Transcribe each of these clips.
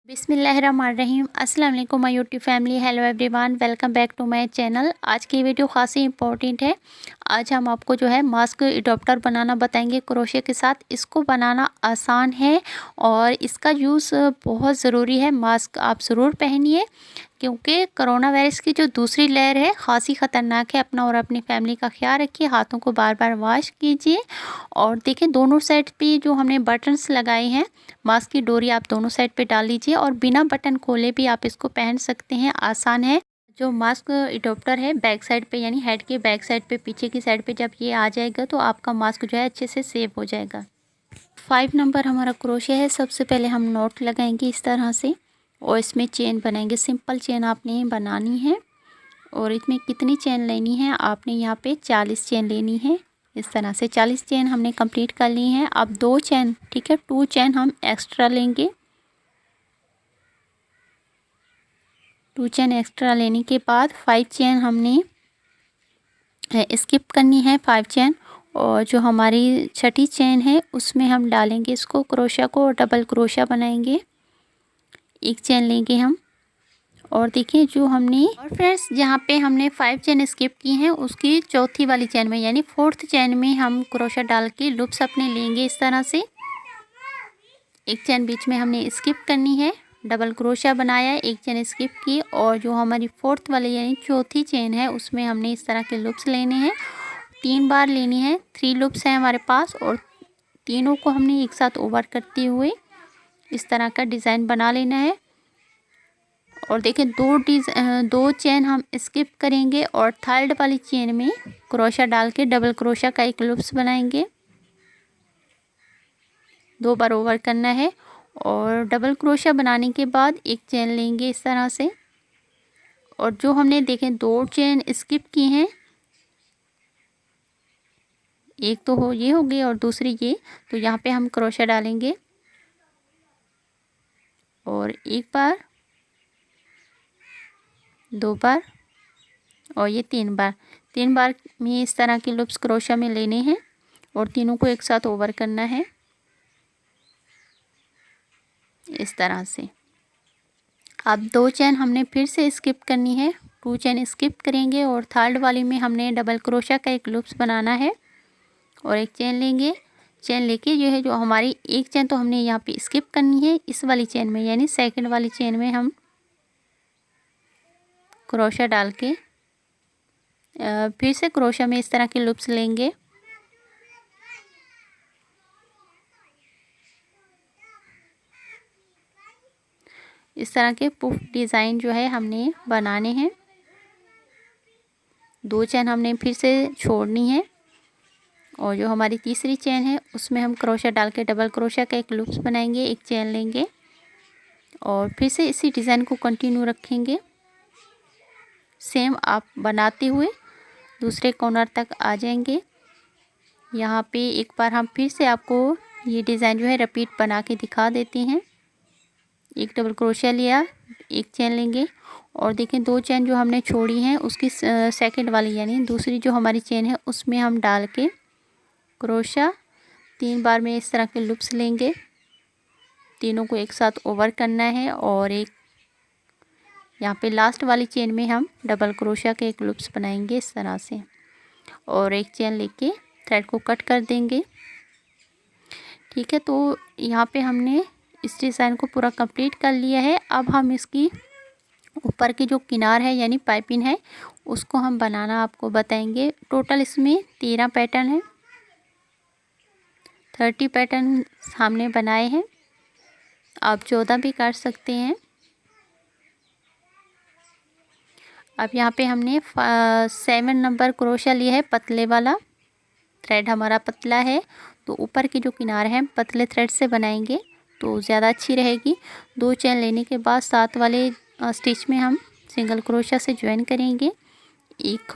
बिस्मिल्लाहिर्रहमानिर्रहीम। अस्सलाम वालेकुम my YouTube family. Hello everyone, welcome back to my channel. आज की वीडियो खासी इंपॉर्टेंट है। आज हम आपको जो है मास्क एडॉप्टर बनाना बताएंगे क्रोशे के साथ। इसको बनाना आसान है और इसका यूज़ बहुत ज़रूरी है। मास्क आप ज़रूर पहनिए क्योंकि कोरोना वायरस की जो दूसरी लहर है खासी ख़तरनाक है। अपना और अपनी फैमिली का ख्याल रखिए। हाथों को बार बार वॉश कीजिए। और देखिए दोनों साइड पे जो हमने बटन्स लगाए हैं, मास्क की डोरी आप दोनों साइड पे डाल लीजिए और बिना बटन खोले भी आप इसको पहन सकते हैं। आसान है। जो मास्क एडॉप्टर है बैक साइड पे यानी हेड के बैक साइड पे पीछे की साइड पे जब ये आ जाएगा तो आपका मास्क जो है अच्छे से सेव हो जाएगा। 5 नंबर हमारा क्रोशे है। सबसे पहले हम नॉट लगाएंगे इस तरह से और इसमें चेन बनाएंगे। सिंपल चेन आपने बनानी है और इसमें कितनी चेन लेनी है, आपने यहाँ पे 40 चेन लेनी है। इस तरह से 40 चेन हमने कंप्लीट कर ली हैं। अब 2 चेन, ठीक है, 2 चेन हम एक्स्ट्रा लेंगे। 2 चेन एक्स्ट्रा लेने के बाद 5 चेन हमने स्किप करनी है। 5 चेन और जो हमारी छठी चेन है उसमें हम डालेंगे इसको क्रोशा को और डबल क्रोशा बनाएंगे। एक चेन लेंगे हम और देखिए जो हमने और फ्रेंड्स जहाँ पे हमने 5 चेन स्किप की हैं उसकी चौथी वाली चेन में यानी 4th चेन में हम क्रोशा डाल के लूप्स अपने लेंगे। इस तरह से एक चेन बीच में हमने स्किप करनी है, डबल क्रोशा बनाया, एक चेन स्किप की और जो हमारी 4th वाली यानी चौथी चेन है उसमें हमने इस तरह के लूप्स लेने हैं। 3 बार लेनी है। 3 लूप्स हैं हमारे पास और तीनों को हमने एक साथ ओवर करते हुए इस तरह का डिज़ाइन बना लेना है। और देखिए 2 चेन हम स्किप करेंगे और 3rd वाली चेन में क्रोशा डाल के डबल क्रोशा का एक लूप्स बनाएंगे। 2 बार ओवर करना है और डबल क्रोशा बनाने के बाद एक चेन लेंगे इस तरह से और जो हमने देखें 2 चेन स्किप की हैं, एक तो ये हो गई और दूसरी ये, तो यहाँ पे हम क्रोशा डालेंगे और एक बार, 2 बार और ये 3 बार। 3 बार में इस तरह के लूप्स क्रोशा में लेने हैं और तीनों को एक साथ ओवर करना है इस तरह से। अब 2 चेन हमने फिर से स्किप करनी है। 2 चेन स्किप करेंगे और 3rd वाली में हमने डबल क्रोशा का एक लूप्स बनाना है और एक चेन लेंगे। चेन लेके जो है जो हमारी एक चेन तो हमने यहाँ पे स्किप करनी है, इस वाली चेन में यानी 2nd वाली चेन में हम क्रोशा डाल के फिर से क्रोशा में इस तरह के लूप्स लेंगे। इस तरह के पुफ डिज़ाइन जो है हमने बनाने हैं। 2 चेन हमने फिर से छोड़नी है और जो हमारी तीसरी चेन है उसमें हम क्रोशा डाल के डबल क्रोशा का एक लूप्स बनाएंगे। एक चेन लेंगे और फिर से इसी डिज़ाइन को कंटिन्यू रखेंगे। सेम आप बनाते हुए दूसरे कॉर्नर तक आ जाएंगे। यहाँ पे एक बार हम फिर से आपको ये डिज़ाइन जो है रिपीट बना के दिखा देते हैं। एक डबल क्रोशिया लिया, एक चेन लेंगे और देखें 2 चेन जो हमने छोड़ी हैं उसकी 2nd वाली यानी दूसरी जो हमारी चेन है उसमें हम डाल के क्रोशा 3 बार में इस तरह के लूप्स लेंगे। तीनों को एक साथ ओवर करना है और एक यहाँ पे लास्ट वाली चेन में हम डबल क्रोशा के एक लूप्स बनाएंगे इस तरह से और एक चेन लेके थ्रेड को कट कर देंगे। ठीक है, तो यहाँ पे हमने इस डिज़ाइन को पूरा कंप्लीट कर लिया है। अब हम इसकी ऊपर की जो किनार है यानी पाइपिंग है उसको हम बनाना आपको बताएंगे। टोटल इसमें 13 पैटर्न है। 30 पैटर्न हमने बनाए हैं, आप 14 भी कर सकते हैं। अब यहाँ पे हमने 7 नंबर क्रोशा लिया है, पतले वाला। थ्रेड हमारा पतला है तो ऊपर की जो किनार है पतले थ्रेड से बनाएंगे तो ज़्यादा अच्छी रहेगी। 2 चेन लेने के बाद 7 वाले स्टिच में हम सिंगल क्रोशा से ज्वाइन करेंगे। एक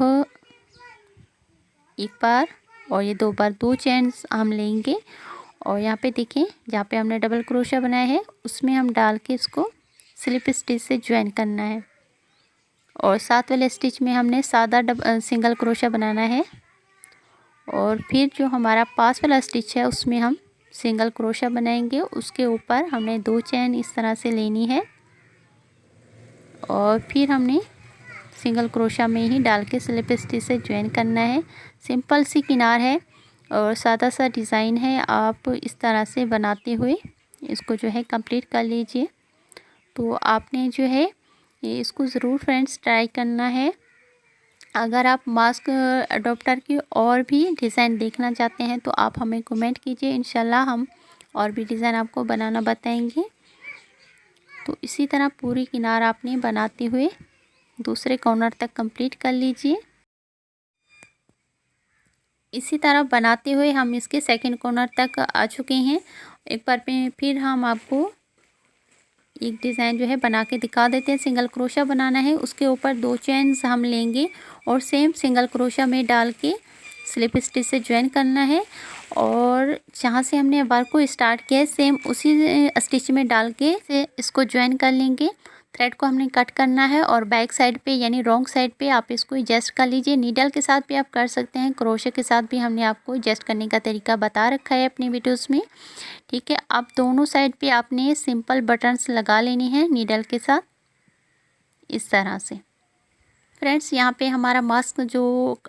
बार और ये 2 बार 2 चेन हम लेंगे और यहाँ पे देखें जहाँ पे हमने डबल क्रोशा बनाया है उसमें हम डाल के इसको स्लिप स्टिच से ज्वाइन करना है और 7 वाले स्टिच में हमने सादा सिंगल क्रोशा बनाना है और फिर जो हमारा पास वाला स्टिच है उसमें हम सिंगल क्रोशा बनाएंगे। उसके ऊपर हमने 2 चेन इस तरह से लेनी है और फिर हमने सिंगल क्रोशा में ही डाल के स्लिप स्टिच से ज्वाइन करना है। सिंपल सी किनार है और सादा सा डिज़ाइन है। आप इस तरह से बनाते हुए इसको जो है कंप्लीट कर लीजिए। तो आपने जो है इसको ज़रूर फ्रेंड्स ट्राई करना है। अगर आप मास्क अडॉप्टर की और भी डिज़ाइन देखना चाहते हैं तो आप हमें कमेंट कीजिए, इंशाल्लाह हम और भी डिज़ाइन आपको बनाना बताएंगे। तो इसी तरह पूरी किनार आपने बनाते हुए दूसरे कॉर्नर तक कंप्लीट कर लीजिए। इसी तरह बनाते हुए हम इसके सेकंड कॉर्नर तक आ चुके हैं। एक बार फिर हम आपको एक डिज़ाइन जो है बना के दिखा देते हैं। सिंगल क्रोशा बनाना है, उसके ऊपर 2 चेन्स हम लेंगे और सेम सिंगल क्रोशा में डाल के स्लिप स्टिच से ज्वाइन करना है और जहाँ से हमने वर्क को स्टार्ट किया है सेम उसी स्टिच में डाल के इसको ज्वाइन कर लेंगे। थ्रेड को हमने कट करना है और बैक साइड पे यानी रॉन्ग साइड पे आप इसको एडजस्ट कर लीजिए। नीडल के साथ भी आप कर सकते हैं, क्रोशे के साथ भी हमने आपको एडजस्ट करने का तरीका बता रखा है अपनी वीडियोस में। ठीक है, अब दोनों साइड पे आपने सिंपल बटन्स लगा लेनी है नीडल के साथ इस तरह से। फ्रेंड्स यहाँ पे हमारा मास्क जो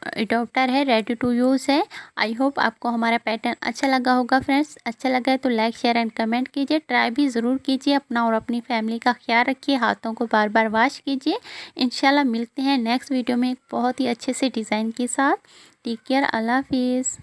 अडॉप्टर है रेडी टू यूज़ है। आई होप आपको हमारा पैटर्न अच्छा लगा होगा। फ्रेंड्स अच्छा लगा है तो लाइक शेयर एंड कमेंट कीजिए। ट्राई भी ज़रूर कीजिए। अपना और अपनी फैमिली का ख्याल रखिए। हाथों को बार बार वॉश कीजिए। इंशाल्लाह मिलते हैं नेक्स्ट वीडियो में एक बहुत ही अच्छे से डिज़ाइन के साथ। टेक केयर, अल्लाह हाफिज़।